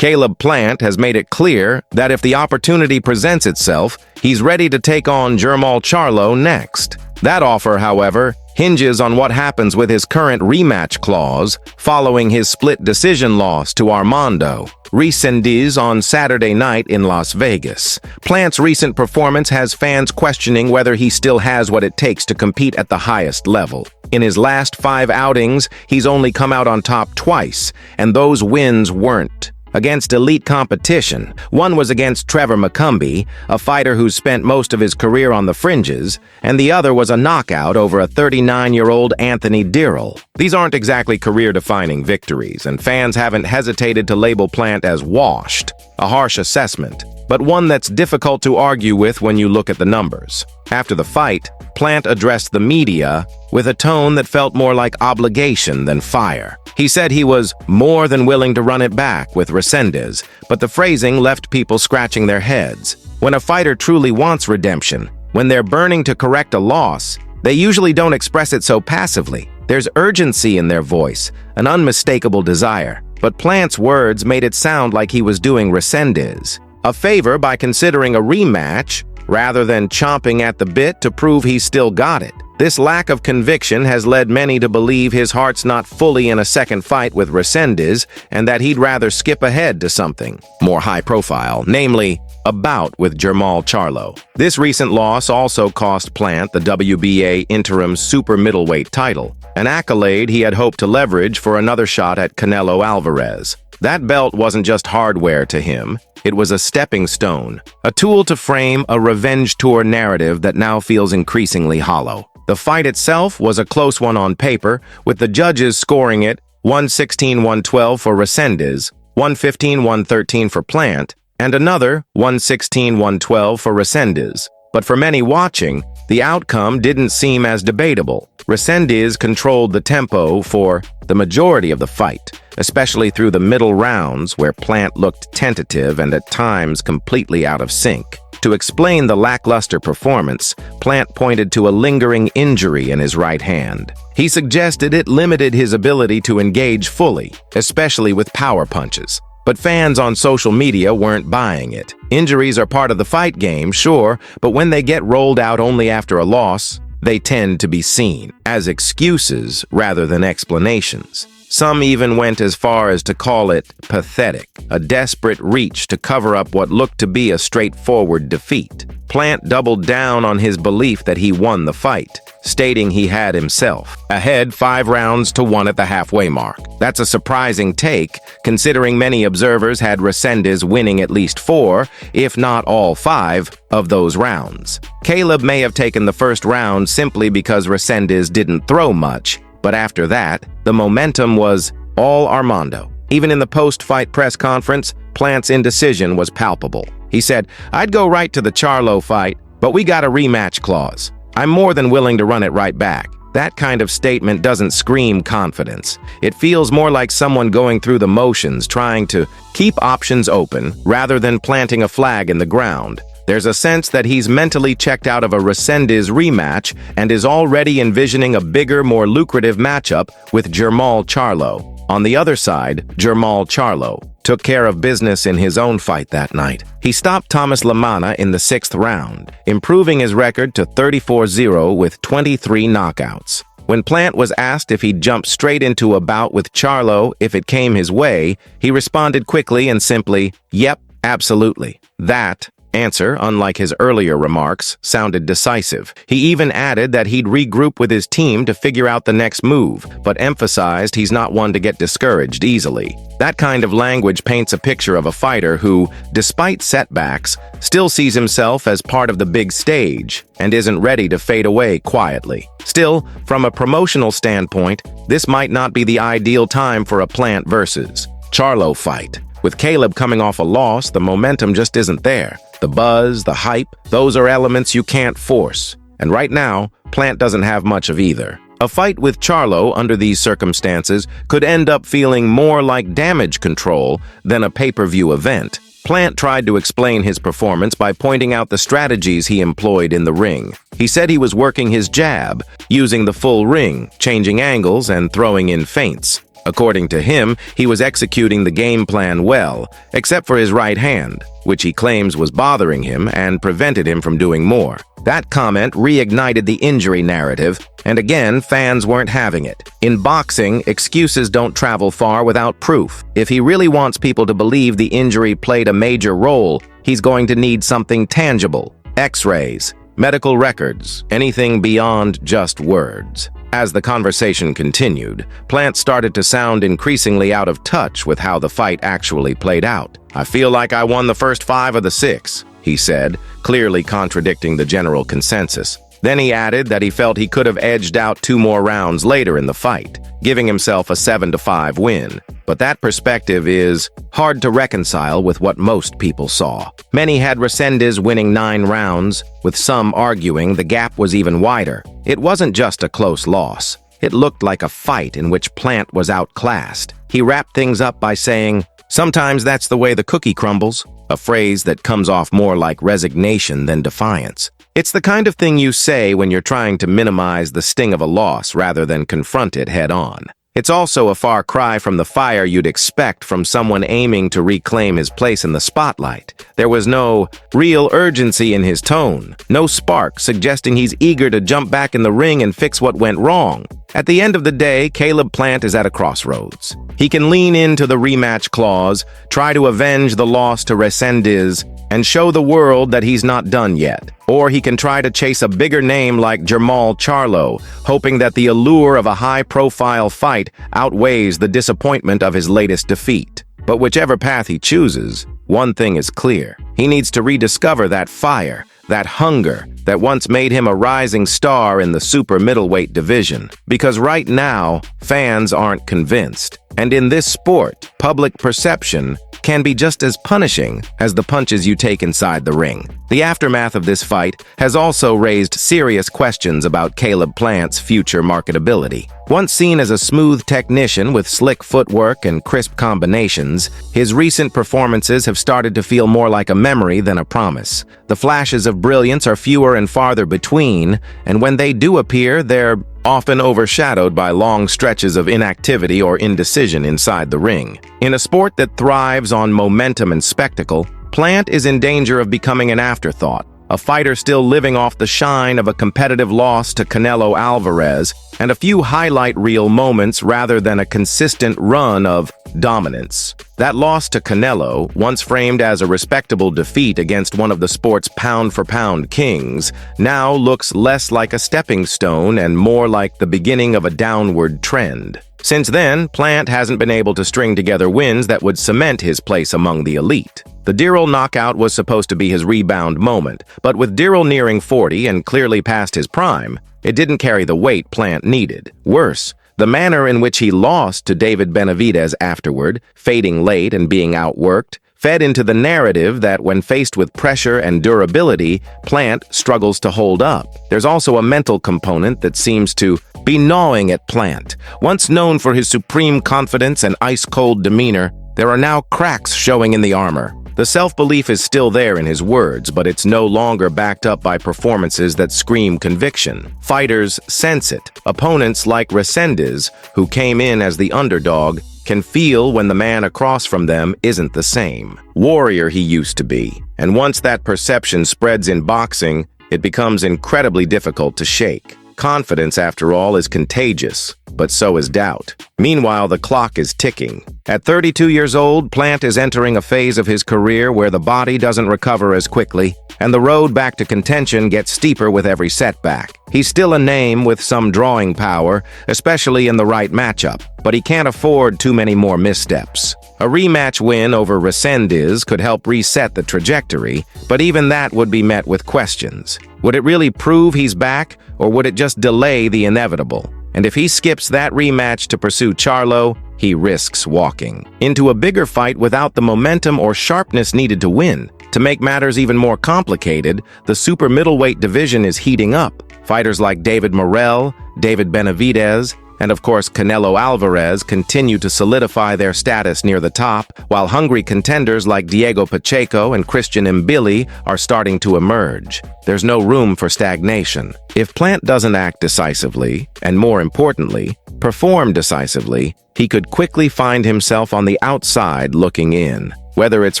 Caleb Plant has made it clear that if the opportunity presents itself, he's ready to take on Jermall Charlo next. That offer, however, hinges on what happens with his current rematch clause following his split decision loss to Armando Resendiz on Saturday night in Las Vegas. Plant's recent performance has fans questioning whether he still has what it takes to compete at the highest level. In his last 5 outings, he's only come out on top twice, and those wins weren't against elite competition. One was against Trevor McCumbee, a fighter who's spent most of his career on the fringes, and the other was a knockout over a 39-year-old Anthony Dirrell. These aren't exactly career-defining victories, and fans haven't hesitated to label Plant as washed, a harsh assessment, but one that's difficult to argue with when you look at the numbers. After the fight, Plant addressed the media with a tone that felt more like obligation than fire. He said he was more than willing to run it back with Resendiz, but the phrasing left people scratching their heads. When a fighter truly wants redemption, when they're burning to correct a loss, they usually don't express it so passively. There's urgency in their voice, an unmistakable desire. But Plant's words made it sound like he was doing Resendiz a favor by considering a rematch rather than chomping at the bit to prove he's still got it. This lack of conviction has led many to believe his heart's not fully in a second fight with Resendiz and that he'd rather skip ahead to something more high-profile, namely a bout with Jermall Charlo. This recent loss also cost Plant the WBA interim super middleweight title, an accolade he had hoped to leverage for another shot at Canelo Alvarez. That belt wasn't just hardware to him. It was a stepping stone, a tool to frame a revenge tour narrative that now feels increasingly hollow. The fight itself was a close one on paper, with the judges scoring it 116-112 for Resendiz, 115-113 for Plant, and another 116-112 for Resendiz. But for many watching, the outcome didn't seem as debatable. Resendiz controlled the tempo for the majority of the fight, especially through the middle rounds where Plant looked tentative and at times completely out of sync. To explain the lackluster performance, Plant pointed to a lingering injury in his right hand. He suggested it limited his ability to engage fully, especially with power punches. But fans on social media weren't buying it. Injuries are part of the fight game, sure, but when they get rolled out only after a loss, they tend to be seen as excuses rather than explanations. Some even went as far as to call it pathetic, a desperate reach to cover up what looked to be a straightforward defeat. Plant doubled down on his belief that he won the fight, stating he had himself ahead 5 rounds to 1 at the halfway mark. That's a surprising take, considering many observers had Resendiz winning at least 4, if not all 5, of those rounds. Caleb may have taken the first round simply because Resendiz didn't throw much, but after that, the momentum was all Armando. Even in the post-fight press conference, Plant's indecision was palpable. He said, "I'd go right to the Charlo fight, but we got a rematch clause. I'm more than willing to run it right back." That kind of statement doesn't scream confidence. It feels more like someone going through the motions, trying to keep options open rather than planting a flag in the ground. There's a sense that he's mentally checked out of a Resendiz rematch and is already envisioning a bigger, more lucrative matchup with Jermall Charlo. On the other side, Jermall Charlo took care of business in his own fight that night. He stopped Thomas Lamana in the 6th round, improving his record to 34-0 with 23 knockouts. When Plant was asked if he'd jump straight into a bout with Charlo if it came his way, he responded quickly and simply, "Yep, absolutely." That answer, unlike his earlier remarks, sounded decisive. He even added that he'd regroup with his team to figure out the next move, but emphasized he's not one to get discouraged easily. That kind of language paints a picture of a fighter who, despite setbacks, still sees himself as part of the big stage and isn't ready to fade away quietly. Still, from a promotional standpoint, this might not be the ideal time for a Plant versus Charlo fight. With Caleb coming off a loss, the momentum just isn't there. The buzz, the hype, those are elements you can't force. And right now, Plant doesn't have much of either. A fight with Charlo under these circumstances could end up feeling more like damage control than a pay-per-view event. Plant tried to explain his performance by pointing out the strategies he employed in the ring. He said he was working his jab, using the full ring, changing angles and throwing in feints. According to him, he was executing the game plan well, except for his right hand, which he claims was bothering him and prevented him from doing more. That comment reignited the injury narrative, and again, fans weren't having it. In boxing, excuses don't travel far without proof. If he really wants people to believe the injury played a major role, he's going to need something tangible. X-rays, medical records, anything beyond just words. As the conversation continued, Plant started to sound increasingly out of touch with how the fight actually played out. "I feel like I won the first 5 of the 6, he said, clearly contradicting the general consensus. Then he added that he felt he could have edged out 2 more rounds later in the fight, giving himself a 7-5 win. But that perspective is hard to reconcile with what most people saw. Many had Resendiz winning 9 rounds, with some arguing the gap was even wider. It wasn't just a close loss. It looked like a fight in which Plant was outclassed. He wrapped things up by saying, "Sometimes that's the way the cookie crumbles," a phrase that comes off more like resignation than defiance. It's the kind of thing you say when you're trying to minimize the sting of a loss rather than confront it head-on. It's also a far cry from the fire you'd expect from someone aiming to reclaim his place in the spotlight. There was no real urgency in his tone, no spark suggesting he's eager to jump back in the ring and fix what went wrong. At the end of the day, Caleb Plant is at a crossroads. He can lean into the rematch clause, try to avenge the loss to Resendiz, and show the world that he's not done yet. Or he can try to chase a bigger name like Jermall Charlo, hoping that the allure of a high-profile fight outweighs the disappointment of his latest defeat. But whichever path he chooses, one thing is clear. He needs to rediscover that fire, that hunger that once made him a rising star in the super middleweight division. Because right now, fans aren't convinced. And in this sport, public perception can be just as punishing as the punches you take inside the ring. The aftermath of this fight has also raised serious questions about Caleb Plant's future marketability. Once seen as a smooth technician with slick footwork and crisp combinations, his recent performances have started to feel more like a memory than a promise. The flashes of brilliance are fewer and farther between, and when they do appear, they're often overshadowed by long stretches of inactivity or indecision inside the ring. In a sport that thrives on momentum and spectacle, Plant is in danger of becoming an afterthought, a fighter still living off the shine of a competitive loss to Canelo Alvarez and a few highlight reel moments rather than a consistent run of dominance. That loss to Canelo, once framed as a respectable defeat against one of the sport's pound-for-pound kings, now looks less like a stepping stone and more like the beginning of a downward trend. Since then, Plant hasn't been able to string together wins that would cement his place among the elite. The Dirrell knockout was supposed to be his rebound moment, but with Dirrell nearing 40 and clearly past his prime, it didn't carry the weight Plant needed. Worse, the manner in which he lost to David Benavidez afterward, fading late and being outworked, fed into the narrative that when faced with pressure and durability, Plant struggles to hold up. There's also a mental component that seems to be gnawing at Plant. Once known for his supreme confidence and ice-cold demeanor, there are now cracks showing in the armor. The self-belief is still there in his words, but it's no longer backed up by performances that scream conviction. Fighters sense it. Opponents like Resendiz, who came in as the underdog, can feel when the man across from them isn't the same warrior he used to be. And once that perception spreads in boxing, it becomes incredibly difficult to shake. Confidence, after all, is contagious, but so is doubt. Meanwhile, the clock is ticking. At 32 years old, Plant is entering a phase of his career where the body doesn't recover as quickly, and the road back to contention gets steeper with every setback. He's still a name with some drawing power, especially in the right matchup, but he can't afford too many more missteps. A rematch win over Resendiz could help reset the trajectory, but even that would be met with questions. Would it really prove he's back, or would it just delay the inevitable? And if he skips that rematch to pursue Charlo, he risks walking into a bigger fight without the momentum or sharpness needed to win. To make matters even more complicated, the super middleweight division is heating up. Fighters like David Morrell, David Benavidez, and of course Canelo Alvarez continue to solidify their status near the top, while hungry contenders like Diego Pacheco and Christian Mbili are starting to emerge. There's no room for stagnation. If Plant doesn't act decisively, and more importantly, perform decisively, he could quickly find himself on the outside looking in. Whether it's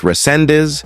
Resendiz,